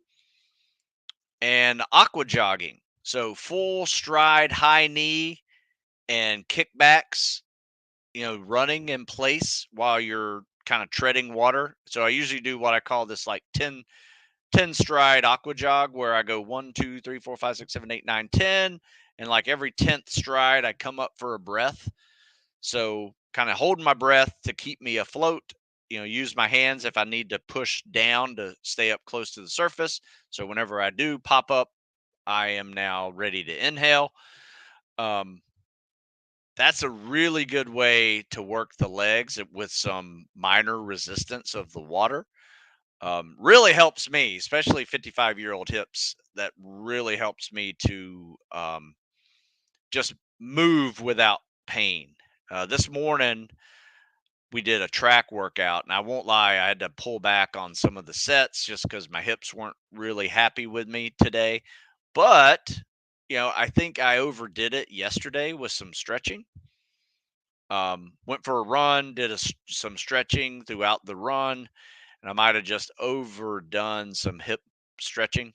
S1: And aqua jogging. So full stride, high knee, and kickbacks, running in place while you're kind of treading water. So I usually do what I call this like 10 stride aqua jog, where I go 1, 2, 3, 4, 5, 6, 7, 8, 9, 10. And like every 10th stride, I come up for a breath. So kind of holding my breath to keep me afloat, use my hands if I need to push down to stay up close to the surface. So whenever I do pop up, I am now ready to inhale. Um, that's a really good way to work the legs with some minor resistance of the water. Really helps me, especially 55-year-old hips. That really helps me to just move without pain. This morning, we did a track workout, and I won't lie, I had to pull back on some of the sets just because my hips weren't really happy with me today. But, I think I overdid it yesterday with some stretching. Went for a run, did some stretching throughout the run, and I might have just overdone some hip stretching.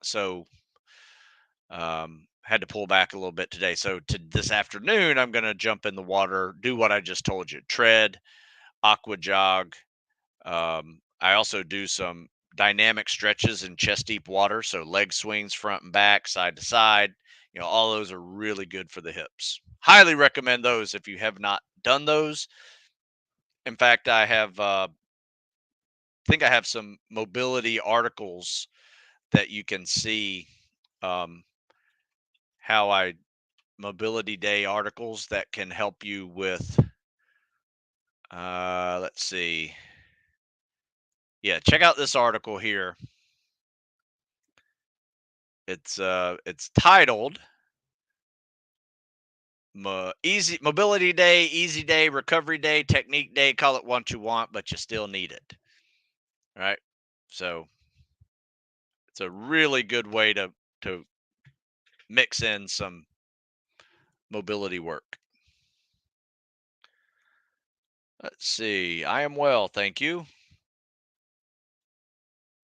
S1: So, had to pull back a little bit today. So, this afternoon, I'm going to jump in the water, do what I just told you: tread, aqua jog. I also do some dynamic stretches in chest deep water. So, leg swings front and back, side to side. All those are really good for the hips. Highly recommend those if you have not done those. In fact, think I have some mobility articles that you can see, um, how I mobility day articles that can help you with. Let's see. Yeah, check out this article here. It's titled "Easy Mobility Day, Easy Day, Recovery Day, Technique Day. Call it what you want, but you still need it." Right. So it's a really good way to mix in some mobility work. Let's see. I am well, thank you.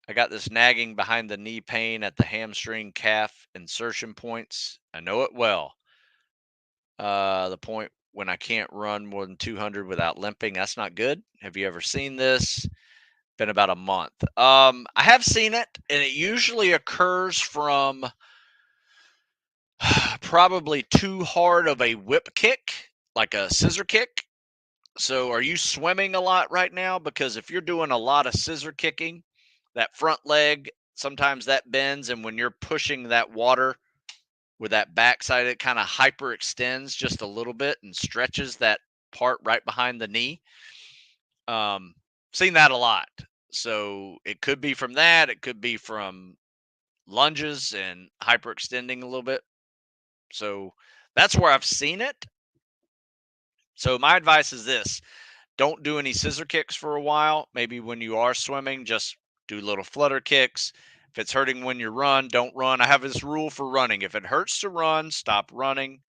S1: I got this nagging behind the knee pain at the hamstring calf insertion points. I know it well. The point when I can't run more than 200 without limping. That's not good. Have you ever seen this? Been about a month. I have seen it, and it usually occurs from probably too hard of a whip kick, like a scissor kick. So, are you swimming a lot right now? Because if you're doing a lot of scissor kicking, that front leg, sometimes that bends. And when you're pushing that water with that backside, it kind of hyperextends just a little bit and stretches that part right behind the knee. Um, Seen that a lot. So, it could be from that. It could be from lunges and hyperextending a little bit. So, that's where I've seen it. So, my advice is this: don't do any scissor kicks for a while. Maybe when you are swimming, just do little flutter kicks. If it's hurting when you run, don't run. I have this rule for running. If it hurts to run, stop running.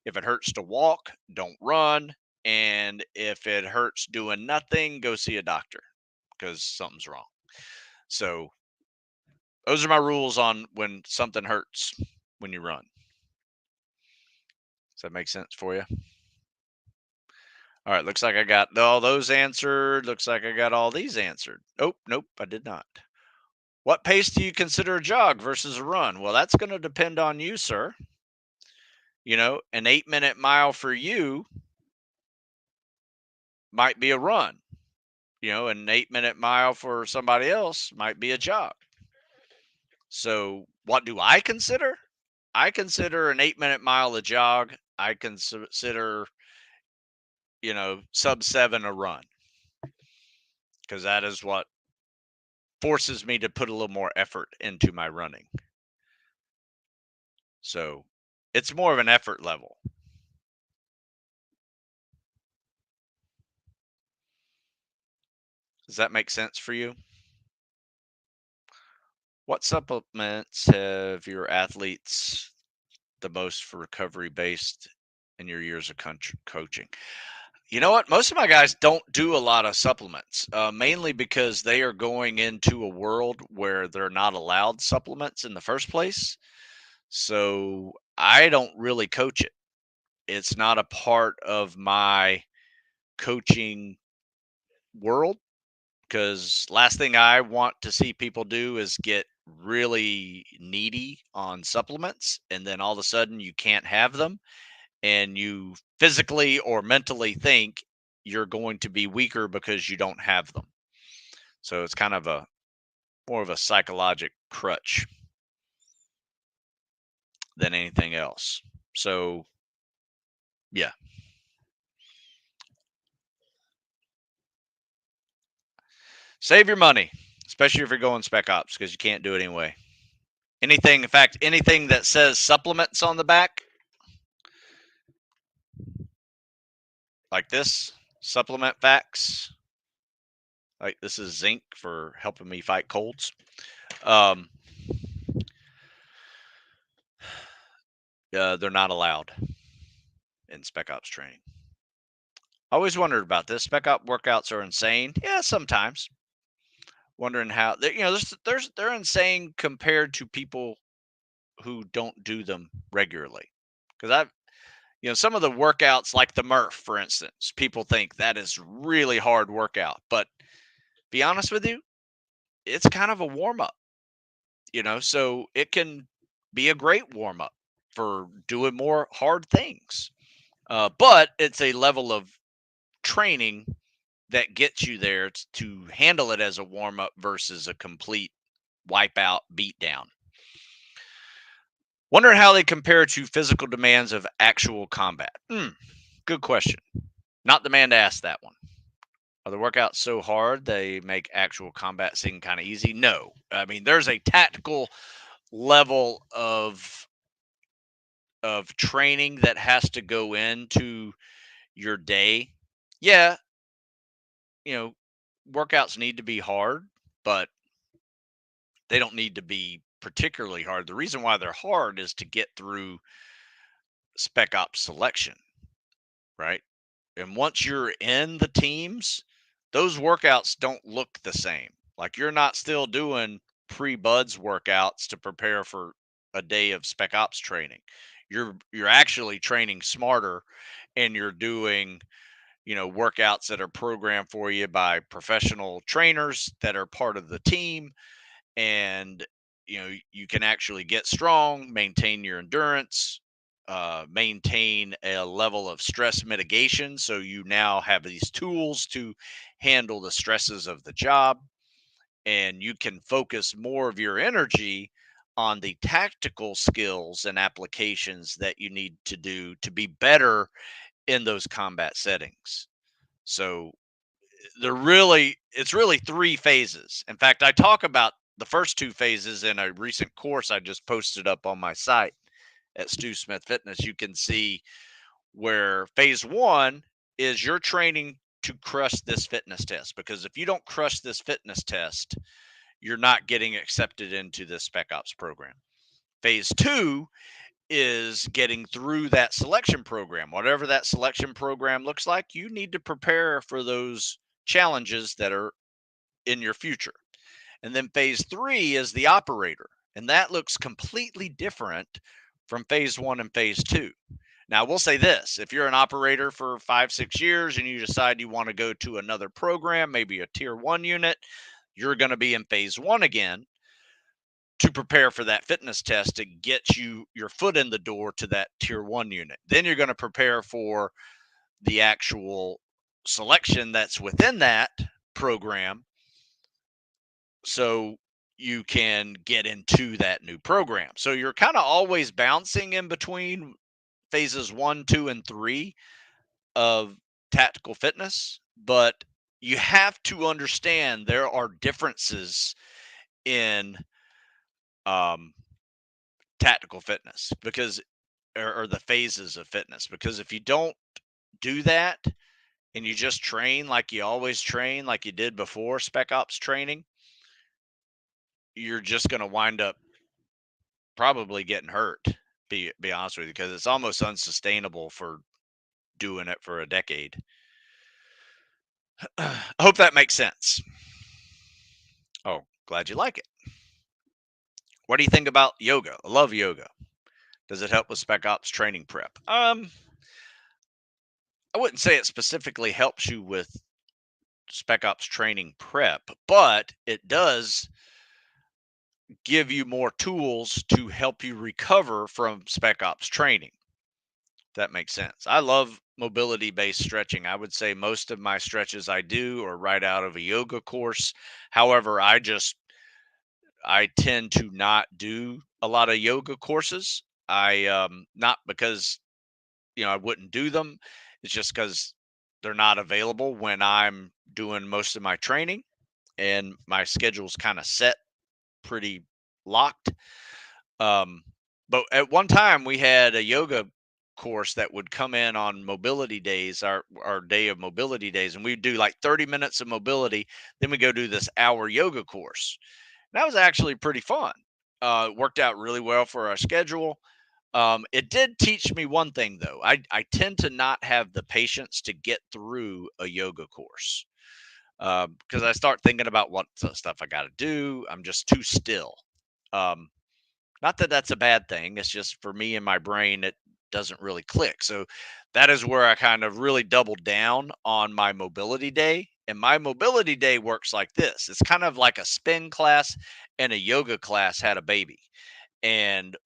S1: If it hurts to walk, don't run. And if it hurts doing nothing, go see a doctor because something's wrong. So those are my rules on when something hurts when you run. Does that make sense for you? All right, looks like I got all those answered. Looks like I got all these answered. Oh, nope, I did not. What pace do you consider a jog versus a run? Well, that's going to depend on you, sir. An 8-minute mile for you might be a run. An 8-minute mile for somebody else might be a jog. So, what do I consider? I consider an 8-minute mile a jog. I consider, sub 7 a run because that is what forces me to put a little more effort into my running. So, it's more of an effort level. Does that make sense for you? What supplements have your athletes the most for recovery based in your years of coaching? You know what? Most of my guys don't do a lot of supplements, mainly because they are going into a world where they're not allowed supplements in the first place. So I don't really coach it. It's not a part of my coaching world because last thing I want to see people do is get really needy on supplements and then all of a sudden you can't have them and you physically or mentally think you're going to be weaker because you don't have them. So it's kind of a more of a psychological crutch than anything else. So yeah, save your money, especially if you're going Spec Ops because you can't do it anyway. Anything, in fact, anything that says supplements on the back, like this, supplement facts, like this is zinc for helping me fight colds. They're not allowed in Spec Ops training. I always wondered about this. Spec Op workouts are insane. Yeah, sometimes. Wondering how they're insane compared to people who don't do them regularly. Because some of the workouts like the Murph, for instance, people think that is really hard workout. But be honest with you, it's kind of a warm up. So it can be a great warm up for doing more hard things. But it's a level of training that gets you there to handle it as a warm up versus a complete wipeout beatdown. Wondering how they compare to physical demands of actual combat. Good question. Not the man to ask that one. Are the workouts so hard they make actual combat seem kind of easy? No. I mean, there's a tactical level of training that has to go into your day. Yeah, you know, workouts need to be hard, but they don't need to be particularly hard. The reason why they're hard is to get through Spec Ops selection, right? And once you're in the teams, those workouts don't look the same. Like you're not still doing pre-buds workouts to prepare for a day of Spec Ops training. You're actually training smarter and you're doing, workouts that are programmed for you by professional trainers that are part of the team and you can actually get strong, maintain your endurance, maintain a level of stress mitigation. So you now have these tools to handle the stresses of the job, and you can focus more of your energy on the tactical skills and applications that you need to do to be better in those combat settings. So it's really three phases. In fact, I talk about the first two phases in a recent course I just posted up on my site at Stu Smith Fitness. You can see where phase one is your training to crush this fitness test. Because if you don't crush this fitness test, you're not getting accepted into the Spec Ops program. Phase 2 is getting through that selection program. Whatever that selection program looks like, you need to prepare for those challenges that are in your future. And then phase 3 is the operator, and that looks completely different from phase 1 and phase 2. Now, we'll say this: if you're an operator for 5-6 years and you decide you want to go to another program, maybe a tier 1 unit, you're going to be in phase 1 again to prepare for that fitness test to get you your foot in the door to that tier 1 unit. Then you're going to prepare for the actual selection that's within that program, so you can get into that new program. So you're kind of always bouncing in between phases 1, 2, and 3 of tactical fitness, but you have to understand there are differences in um, tactical fitness, because or the phases of fitness, because if you don't do that and you just train like you always train, like you did before Spec Ops training, you're just going to wind up probably getting hurt. Be honest with you, because it's almost unsustainable for doing it for a decade. I hope that makes sense. Oh, glad you like it. What do you think about yoga? I love yoga. Does it help with Spec Ops training prep? I wouldn't say it specifically helps you with Spec Ops training prep, but it does give you more tools to help you recover from Spec Ops training. That makes sense. I love mobility based stretching. I would say most of my stretches I do are right out of a yoga course. However, I tend to not do a lot of yoga courses. I not because I wouldn't do them. It's just because they're not available when I'm doing most of my training, and my schedule's kind of set pretty locked. Um, but at one time we had a yoga course that would come in on mobility days, our day of mobility days, and we'd do like 30 minutes of mobility. Then we go do this hour yoga course. That was actually pretty fun. It worked out really well for our schedule. It did teach me one thing though. I tend to not have the patience to get through a yoga course, because I start thinking about what stuff I got to do. I'm just too still. Um, Not that that's a bad thing. It's just for me and my brain, it doesn't really click. So that is where I kind of really doubled down on my mobility day. And my mobility day works like this: it's kind of like a spin class and a yoga class had a baby. And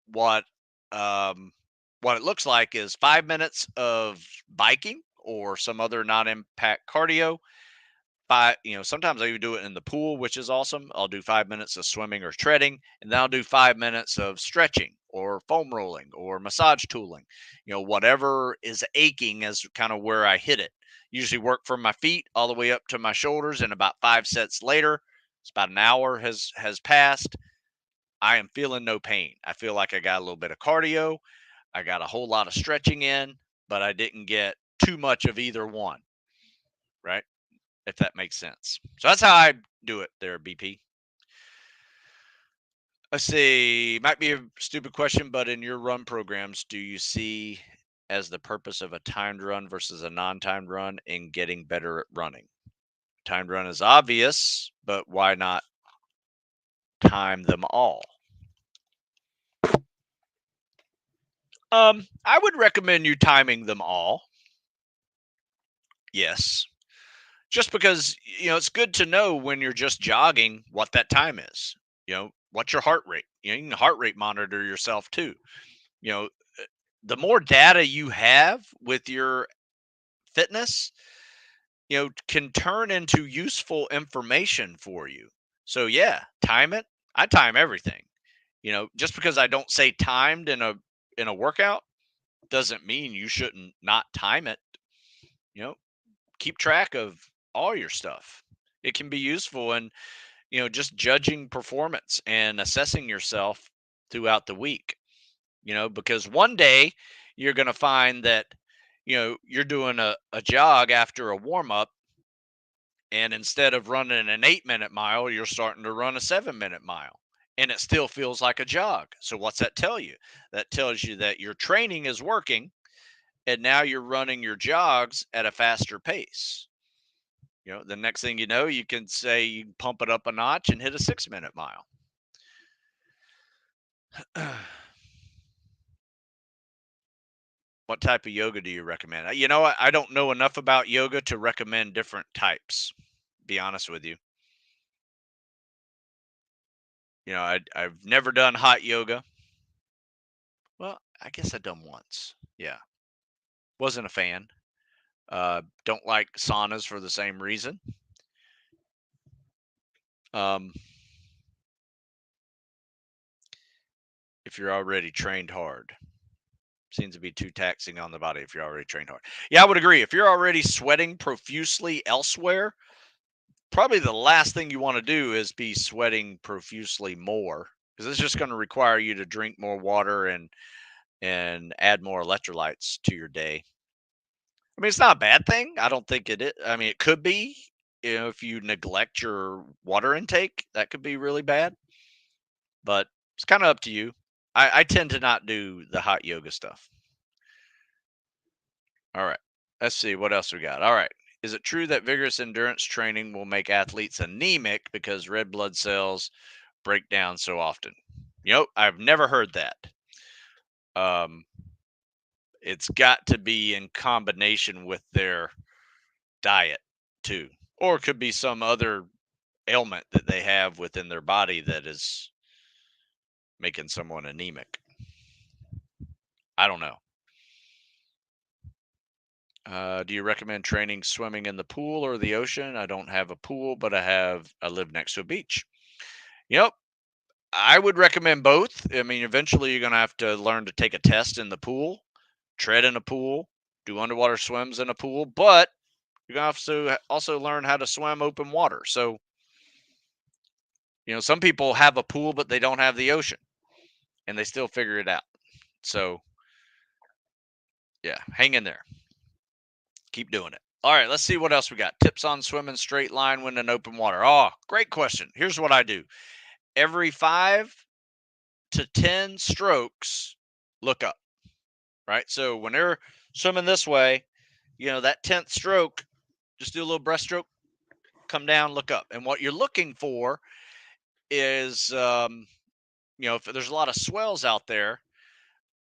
S1: what what it looks like is 5 minutes of biking or some other non-impact cardio. Sometimes I even do it in the pool, which is awesome. I'll do 5 minutes of swimming or treading, and then I'll do 5 minutes of stretching or foam rolling or massage tooling. Whatever is aching is kind of where I hit it. Usually work from my feet all the way up to my shoulders, and about 5 sets later, it's about an hour has passed. I am feeling no pain. I feel like I got a little bit of cardio. I got a whole lot of stretching in, but I didn't get too much of either one, right? If that makes sense. So that's how I do it there, BP. Let's see. Might be a stupid question, but in your run programs, do you see as the purpose of a timed run versus a non-timed run in getting better at running? Timed run is obvious, but why not time them all? I would recommend you timing them all. Yes. Just because, it's good to know when you're just jogging what that time is. What's your heart rate? You can heart rate monitor yourself too. You know, the more data you have with your fitness, can turn into useful information for you. So yeah, time it. I time everything. Just because I don't say timed in a workout doesn't mean you shouldn't not time it. You know, keep track of all your stuff. It can be useful in, just judging performance and assessing yourself throughout the week. Because one day you're going to find that, you're doing a jog after a warm up And instead of running an 8-minute mile, you're starting to run a 7-minute mile. And it still feels like a jog. So, what's that tell you? That tells you that your training is working and now you're running your jogs at a faster pace. The next thing you know, you can say you can pump it up a notch and hit a 6-minute mile. What type of yoga do you recommend? You know what? I don't know enough about yoga to recommend different types. Be honest with you. I've never done hot yoga. Well, I guess I've done once. Yeah, wasn't a fan. Don't like saunas for the same reason. Um, if you're already trained hard, seems to be too taxing on the body if you're already trained hard. Yeah, I would agree. If you're already sweating profusely elsewhere, probably the last thing you want to do is be sweating profusely more, because it's just going to require you to drink more water and add more electrolytes to your day. I mean, it's not a bad thing. I don't think it is. I mean, it could be, if you neglect your water intake, that could be really bad, but it's kind of up to you. I tend to not do the hot yoga stuff. All right. Let's see what else we got. All right. Is it true that vigorous endurance training will make athletes anemic because red blood cells break down so often? I've never heard that. Um, it's got to be in combination with their diet too, or it could be some other ailment that they have within their body that is making someone anemic. I don't know. Do you recommend training swimming in the pool or the ocean? I don't have a pool, but I live next to a beach. Yep. I would recommend both. I mean, eventually you're going to have to learn to take a test in the pool, tread in a pool, do underwater swims in a pool, but you're going to have to also learn how to swim open water. So, some people have a pool, but they don't have the ocean and they still figure it out. So, yeah, hang in there. Keep doing it. All right, let's see what else we got. Tips on swimming straight line when in open water. Oh, great question. Here's what I do. Every 5 to 10 strokes, look up, right? So when they're swimming this way, that 10th stroke, just do a little breaststroke, come down, look up. And what you're looking for is, if there's a lot of swells out there,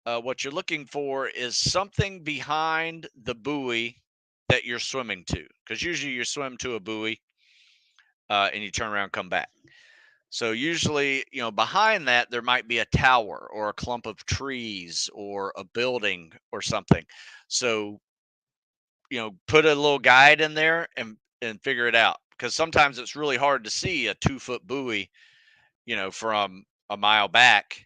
S1: what you're looking for is something behind the buoy that you're swimming to. Because usually you swim to a buoy and you turn around, come back. So usually, behind that, there might be a tower or a clump of trees or a building or something. So, put a little guide in there and figure it out, because sometimes it's really hard to see a 2-foot buoy, from a mile back.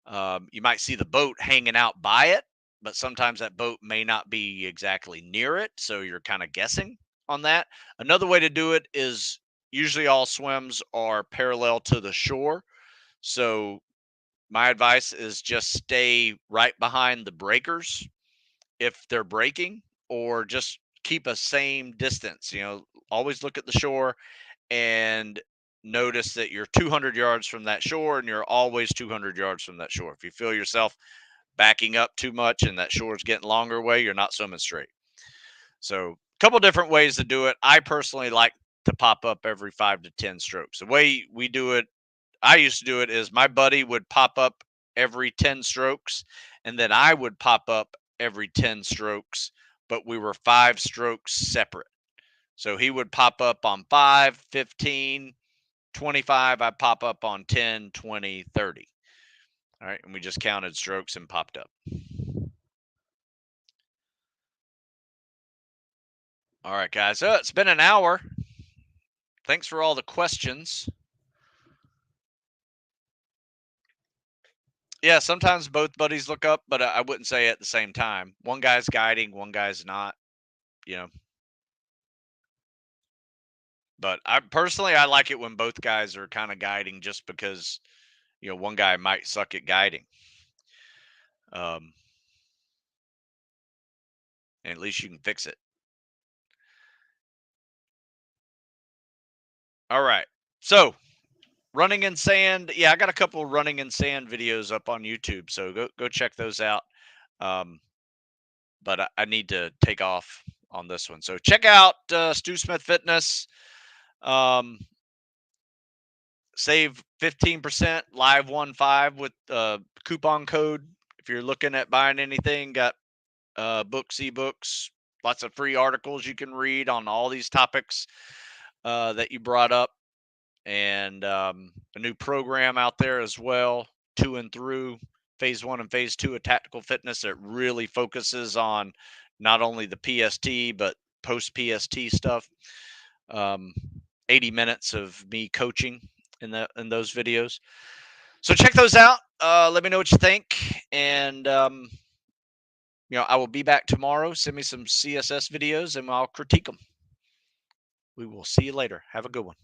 S1: You might see the boat hanging out by it, but sometimes that boat may not be exactly near it. So you're kind of guessing on that. Another way to do it is, usually all swims are parallel to the shore. So my advice is just stay right behind the breakers if they're breaking, or just keep a same distance. Always look at the shore and notice that you're 200 yards from that shore, and you're always 200 yards from that shore. If you feel yourself backing up too much and that shore's getting longer away, you're not swimming straight. So, a couple different ways to do it. I personally like to pop up every 5 to 10 strokes. The way we do it, I used to do it, is my buddy would pop up every 10 strokes, and then I would pop up every 10 strokes, but we were 5 strokes separate. So he would pop up on 5, 15, 25. I pop up on 10, 20, 30. All right. And we just counted strokes and popped up. All right, guys. So it's been an hour. Thanks for all the questions. Yeah, sometimes both buddies look up, but I wouldn't say at the same time. One guy's guiding, one guy's not, you know. But I personally, I like it when both guys are kind of guiding, just because, one guy might suck at guiding. Um, and at least you can fix it. All right. So running in sand. Yeah, I got a couple of running in sand videos up on YouTube. So go check those out. Um, but I need to take off on this one. So check out Stu Smith Fitness. Um, save 15% live 15 with coupon code. If you're looking at buying anything, got books, ebooks, lots of free articles you can read on all these topics that you brought up, and a new program out there as well, to and through phase 1 and phase 2 of tactical fitness that really focuses on not only the PST but post PST stuff. um, 80 minutes of me coaching in those videos. So check those out. Let me know what you think, and I will be back tomorrow. Send me some CSS videos, and I'll critique them. We will see you later. Have a good one.